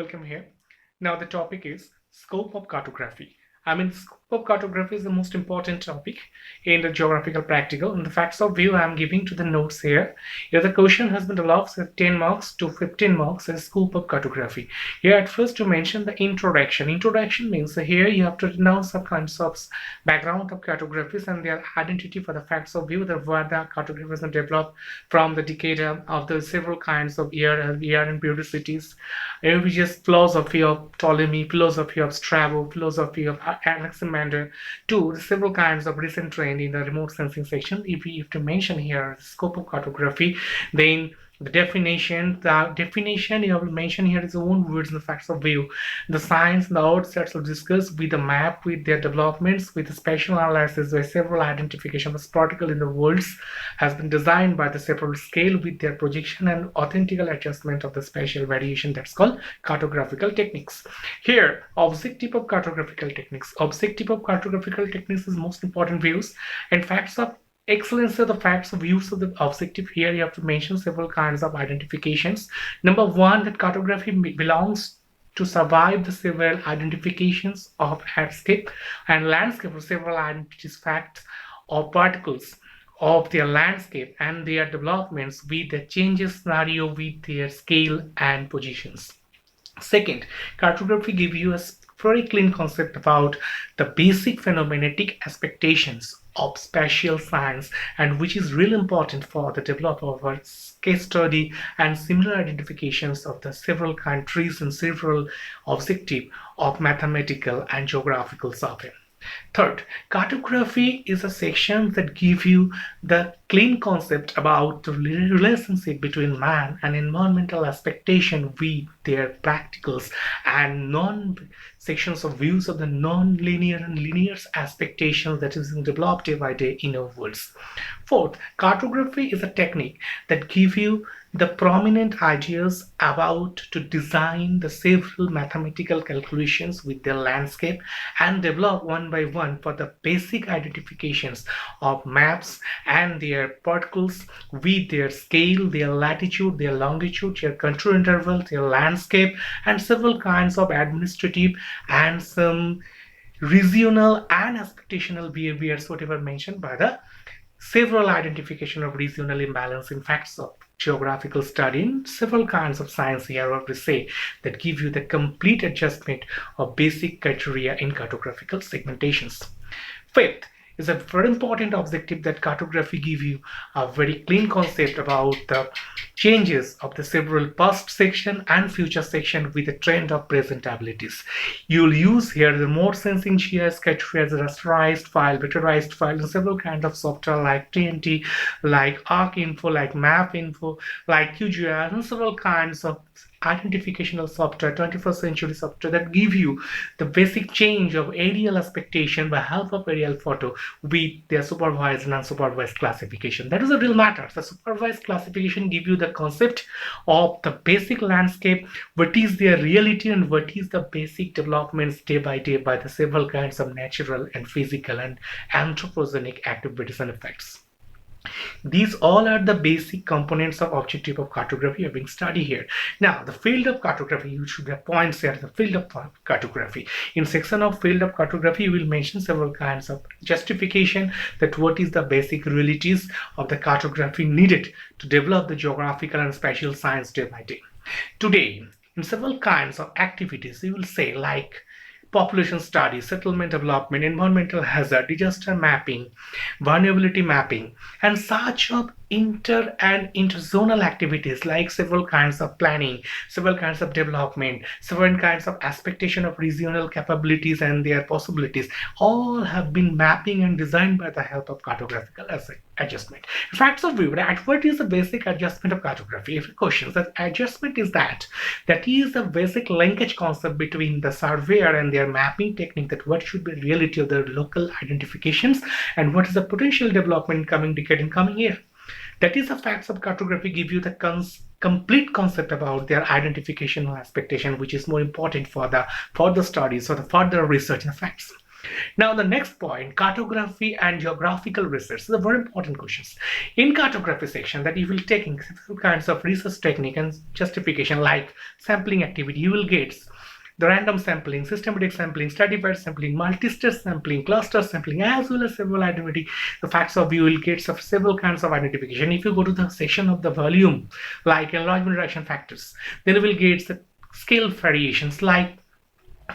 welcome here. Now the topic is scope of cartography. Scope of cartography is the most important topic in the geographical practical. And the facts of view I'm giving to the notes here. Here the question has been developed with 10 marks to 15 marks as scope of cartography. Here at first to mention the introduction. Introduction means here you have to announce some kinds of background of cartographies and their identity for the facts of view, that where the cartography has been developed from the decade of the several kinds of year and periodicities, religious philosophy of Ptolemy, philosophy of Strabo, philosophy of Alexander, to the several kinds of recent trend in the remote sensing section. If we have to mention here the scope of cartography, then the definition you have mentioned here is own words and the facts of view. The science, the outsets will discuss with the map, with their developments, with the spatial analysis where several identification of particle in the worlds has been designed by the several scale with their projection and authentical adjustment of the spatial variation. That's called cartographical techniques. Here, objective of cartographical techniques. Objective of cartographical techniques is most important views and facts of excellence of the facts of use of the objective. Here you have to mention several kinds of identifications. Number one, that cartography belongs to survive the several identifications of landscape and landscape of several identities, facts or particles of their landscape and their developments with the changes scenario with their scale and positions. Second, cartography gives you a very clean concept about the basic phenomenetic expectations of spatial science, and which is really important for the development of our case study and similar identifications of the several countries and several objective of mathematical and geographical survey. Third, cartography is a section that gives you the clean concept about the relationship between man and environmental expectation with their practicals and non-sections of views of the non-linear and linear expectations that is developed day by day in our worlds. Fourth, cartography is a technique that gives you the prominent ideas about to design the several mathematical calculations with their landscape and develop one by one for the basic identifications of maps and their particles with their scale, their latitude, their longitude, their control interval, their landscape, and several kinds of administrative and some regional and expectational behaviors, whatever mentioned by the several identification of regional imbalance in facts of geographical study in several kinds of science here, what we say, that give you the complete adjustment of basic criteria in cartographical segmentations. Fifth is a very important objective that cartography give you a very clean concept about the changes of the several past section and future section with a trend of presentabilities. You'll use here the remote sensing GIS criteria as a rasterized file, vectorized file, and several kinds of software like TNT, like ArcInfo, like MapInfo, like QGIS, and several kinds of identificational software, 21st century software that give you the basic change of aerial expectation by help of aerial photo with their supervised and unsupervised classification. That is a real matter. The supervised classification give you the concept of the basic landscape, what is their reality and what is the basic developments day by day by the several kinds of natural and physical and anthropogenic activities and effects. These all are the basic components of objective of cartography are being studied here. Now, the field of cartography, you should have points here, the field of cartography. In section of field of cartography, you will mention several kinds of justification that what is the basic realities of the cartography needed to develop the geographical and spatial science day by day. Today, in several kinds of activities, you will say like population study, settlement development, environmental hazard, disaster mapping, vulnerability mapping, and such of inter and interzonal activities like several kinds of planning, several kinds of development, several kinds of expectation of regional capabilities and their possibilities, all have been mapping and designed by the help of cartographical adjustment. Facts of view, right? What is the basic adjustment of cartography? If questions, that adjustment is that is the basic linkage concept between the surveyor and their mapping technique, that what should be the reality of their local identifications and what is the potential development in coming decade and coming year. That is the facts of cartography give you the complete concept about their identification or expectation, which is more important for the further studies or the further research and facts. Now, the next point, cartography and geographical research. These are very important questions. In cartography section, that you will take in several kinds of research technique and justification, like sampling activity. You will get the random sampling, systematic sampling, stratified sampling, multi-stage sampling, cluster sampling, as well as several identity. The facts of you will get several kinds of identification. If you go to the section of the volume, like enlargement reduction factors, then you will get the scale variations like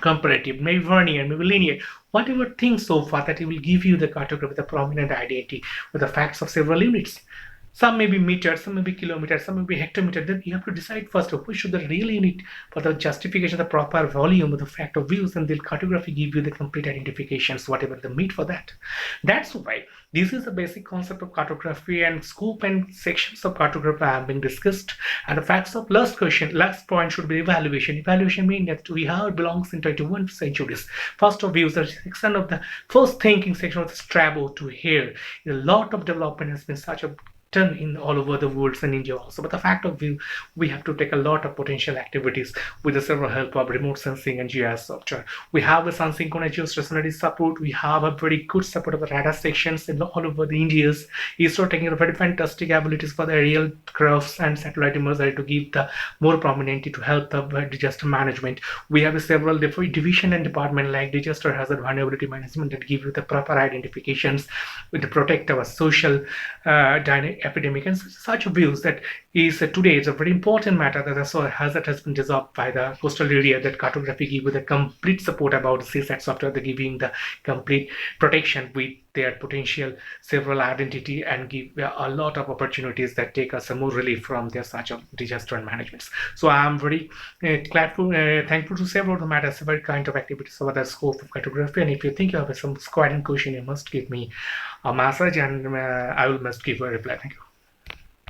comparative, maybe vernier, maybe linear, whatever things so far that it will give you the cartography with a prominent identity with the facts of several units. Some may be meters, some may be kilometers, some may be hectometer. Then you have to decide first of which should the real unit for the justification of the proper volume of the fact of views, and the cartography give you the complete identifications, whatever the meet for that. That's why this is the basic concept of cartography, and scope and sections of cartography have been discussed. And the facts of last point should be evaluation. Evaluation means that we have belongs in 21st centuries. First of views, the section of the first thinking section of the Strabo to here. A lot of development has been such a in all over the world and India also. But the fact of view, we have to take a lot of potential activities with the several help of remote sensing and GIS software. We have the sun-synchronous geostationary support. We have a very good support of the radar sections in all over the Indias. ISRO taking a very fantastic abilities for the aerial crafts and satellite imagery to give the more prominency to help the disaster management. We have several division and department like disaster hazard vulnerability management that give you the proper identifications to protect our social epidemic and such views. That is today is a very important matter that the soil hazard has been dissolved by the coastal area, that cartography give you the complete support about the CSAT software, the giving the complete protection with their potential several identity and give a lot of opportunities that take us a more relief from their such of disaster and management. So I am very thankful to several of the matters, several kind of activities over the scope of cartography. And if you think you have some squad question, you must give me a message, and I will must give a reply. Thank you.